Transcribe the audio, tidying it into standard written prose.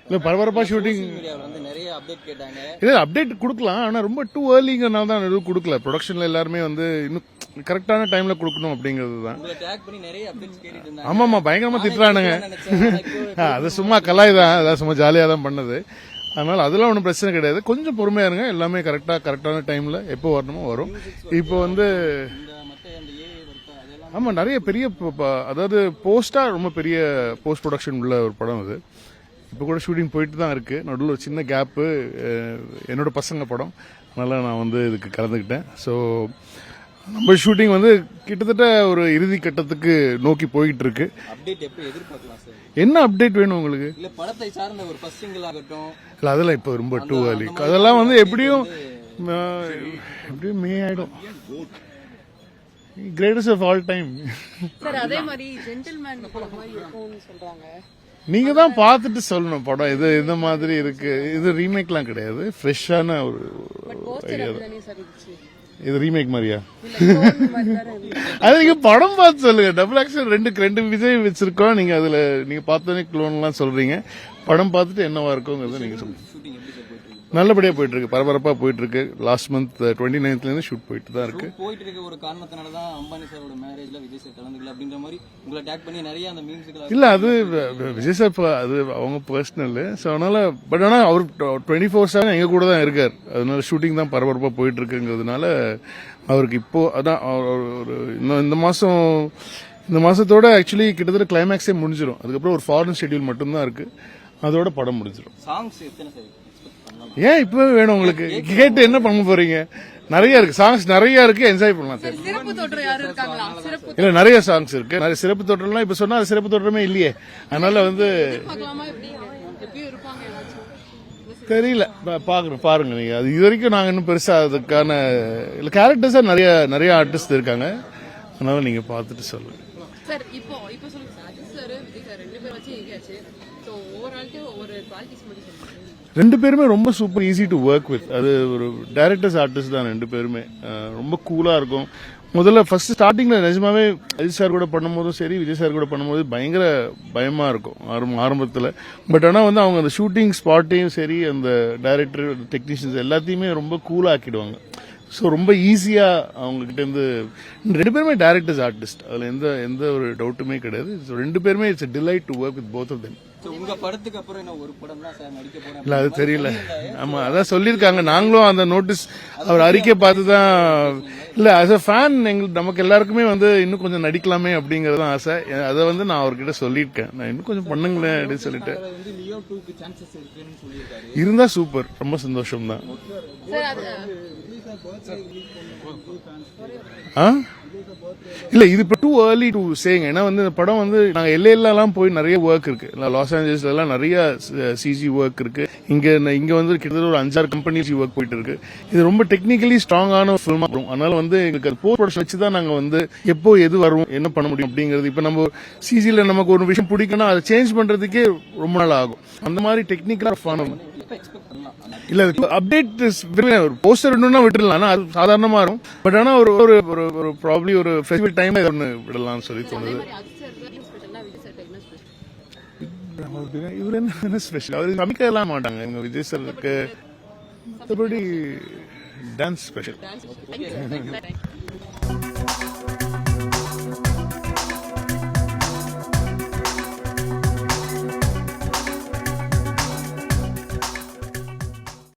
இல்லை பரபரப்பாக ஷூட்டிங் நிறைய அப்டேட் கேட்டாங்க. இல்லை அப்டேட் கொடுக்கலாம், ஆனால் ரொம்ப டூ ஏர்லிங்கிறனால தான் எதுவும் கொடுக்கல. ப்ரொடக்ஷனில் எல்லாருமே வந்து இன்னும் கரெக்டான டைமில் கொடுக்கணும் அப்படிங்கிறது தான். ஆமாம்மா பயங்கரமாக திட்டுறானுங்க. அது சும்மா கலாய் தான், அதான் சும்மா ஜாலியாக தான் பண்ணது. அதனால் அதெல்லாம் ஒன்றும் பிரச்சனை கிடையாது. கொஞ்சம் பொறுமையாக இருங்க, எல்லாமே கரெக்டான டைமில் எப்போ வரணுமோ வரும். இப்போ வந்து ஆமாம் நிறைய பெரிய அதாவது போஸ்ட்டாக ரொம்ப பெரிய போஸ்ட் ப்ரொடக்ஷன் உள்ள ஒரு படம் அது. இப்போ கூட ஷூட்டிங் போயிட்டு தான் இருக்குது. நடுவில் ஒரு சின்ன கேப்பு, என்னோட பசங்க படம், அதனால் நான் வந்து இதுக்கு கலந்துக்கிட்டேன். ஸோ நம்ம ஷூட்டிங் வந்து கிட்டத்தட்ட ஒரு இறுதி கட்டத்துக்கு நோக்கி போயிட்டு இருக்கு. என்ன அப்டேட் வேணும் உங்களுக்கு? இல்லை அதெல்லாம் இப்போ ரொம்ப டூ ஏர்லி. அதெல்லாம் வந்து எப்படியும் மே ஆயிடும். Greatest of all time. நீங்க தான் பார்த்துட்டு சொல்லணும் படம் இது இந்த மாதிரி இருக்கு. இது ரீமேக்லாம் கிடையாது, ஃப்ரெஷ்ஷான ஒரு ஐடியா தான். இது ரீமேக் மாதிரியா? அது நீங்க படம் பார்த்து சொல்லுங்க. டபுள் ஆக்ஷன் ரெண்டு விஜய் வச்சிருக்கோம். நீங்க அதுல நீங்க பார்த்தோன்னே க்ளோன்லாம் சொல்றீங்க. படம் பார்த்துட்டு என்னவா இருக்குங்கிறத நீங்க சொல்லுங்க. நல்லபடியா போயிட்டு இருக்கு, பரபரப்பா போயிட்டு இருக்கு. லாஸ்ட் மந்த் 29th இருந்து ஷூட் போயிட்டு தான் இருக்கு. போயிட்டு இருக்க ஒரு காரணத்தினால தான் அம்பானி சாரோட மேரேஜ்ல விஜய் சார் கலந்துக்கல அப்படின்ற மாதிரி உங்களை டேக் பண்ணி நிறைய அந்த மீம்ஸ்கள். இல்ல அது விஜய் சார் அது அவங்க பர்சனல். ஸோ அதனால பட் ஆனால் அவர் 24/7 எங்க கூட தான் இருக்கார். அதனால ஷூட்டிங் தான் பரபரப்பா போயிட்டு இருக்குங்கிறதுனால அவருக்கு இப்போ அதான் ஒரு இந்த மாசத்தோட ஆக்சுவலி கிட்டத்தட்ட கிளைமேக்ஸே முடிஞ்சிடும். அதுக்கப்புறம் ஒரு ஃபாரின் ஷெட்யூல் மட்டும்தான் இருக்கு, அதோட படம் முடிஞ்சிடும். சாங்ஸ் எத்தனை சார்? ஏன் இப்பவே வேணும் உங்களுக்கு? கேட்டு என்ன பண்ண போறீங்க? நிறைய இருக்கு, சாங்ஸ் நிறைய இருக்கு, என்ஜாய் பண்ணலாம். இல்ல நிறைய சாங்ஸ் இருக்கு, நிறைய சிறப்பு தோற்றம்லாம் இப்ப சொன்னா சிறப்பு தோற்றமே இல்லையே. அதனால வந்து தெரியல, பாருங்க நீங்க. அது இது வரைக்கும் நாங்க இன்னும் பெருசா அதுக்கான கேரக்டர்ஸா நிறைய ஆர்டிஸ்ட் இருக்காங்க. அதனால நீங்க பாத்துட்டு சொல்லுங்க. ரெண்டு பேருமே ரொம்ப super easy to work with. அது ஒரு டைரக்டர்ஸ் ஆர்டிஸ்ட் தான் ரெண்டு பேருமே. ரொம்ப கூலா இருக்கும். முதல்ல ஃபர்ஸ்ட் ஸ்டார்டிங்ல நிஜமாவே அஜித் சார் கூட பண்ணும்போதும் சரி, விஜய் சார் கூட பண்ணும்போது பயங்கர பயமா இருக்கும் ஆரம்பத்தில். பட் ஆனால் வந்து அவங்க அந்த ஷூட்டிங் ஸ்பாட்டையும் சரி, அந்த டைரக்டர் டெக்னீஷியன்ஸ் எல்லாத்தையுமே ரொம்ப கூலா ஆக்கிடுவாங்க. ஸோ ரொம்ப ஈஸியா அவங்க கிட்ட இருந்து ரெண்டு பேருமே டைரக்டர்ஸ் ஆர்டிஸ்ட், அதுல எந்த ஒரு டவுட்டுமே கிடையாது. ரெண்டு பேருமே it's a delight to work with both of them. உங்க படத்துக்கு அப்புறம் என்ன ஒரு படம் தான் சார் நடிக்க போறேன்? இல்ல அது தெரியல. ஆமா அதான் சொல்லியிருக்காங்க. நாங்களும் அந்த நோட்டீஸ் அவர் அறிக்கை பார்த்து தான். இல்ல ஆஸ் அ ஃபேன் நமக்கு எல்லாருக்குமே வந்து இன்னும் கொஞ்சம் நடிக்கலாமே அப்படிங்கறது ஆசை. அதை வந்து நான் அவர்கிட்ட சொல்லியிருக்கேன், நான் இன்னும் கொஞ்சம் பண்ணுங்களேன் அப்படின்னு சொல்லிட்டு. இருந்தா சூப்பர், ரொம்ப சந்தோஷம் தான். இல்ல இது இப்ப டூ ஏர்லி டு சேங்க. ஏன்னா வந்து இந்த படம் வந்து நாங்க எல்லாம் போய் நிறைய ஒர்க் இருக்கு. லாஸ் ஏஞ்சல்ஸ்ல எல்லாம் நிறைய சிஜி ஒர்க் இருக்கு. இங்க வந்து கிட்டத்தட்ட ஒரு 5-6 கம்பெனிஸ் ஒர்க் போயிட்டு இருக்கு. இது ரொம்ப டெக்னிக்கலி ஸ்ட்ராங்கான ஒரு ஃபில்மா வரும். அதனால வந்து எங்களுக்கு போஸ்ட் ப்ரொடக்ஷன் வச்சுதான் நாங்க வந்து எப்போ எது வரும், என்ன பண்ண முடியும் அப்படிங்கிறது. இப்ப நம்ம சிஜில நமக்கு ஒரு விஷயம் பிடிக்கணும், அதை சேஞ்ச் பண்றதுக்கே ரொம்ப நாள் ஆகும். அந்த மாதிரி டெக்னிக்கலா இல்ல அப்டேட் ஒரு போஸ்டர் வேணும்னா விட்டுடலாம், ஆனா அது சாதாரணமா இருக்கும். பட் ஆனா ஒரு ப்ராப்ளி ஒரு ஃபெஸ்டிவல் டைம்ல ஒன்னு விடலாம்னு சொல்லி தோணுது. இவர் என்ன ஸ்பெஷல்? அவர் சமைக்கலாம் மாட்டாங்க இவங்க விஜய் சாருக்கு. மற்றபடி டான்ஸ் ஸ்பெஷல்.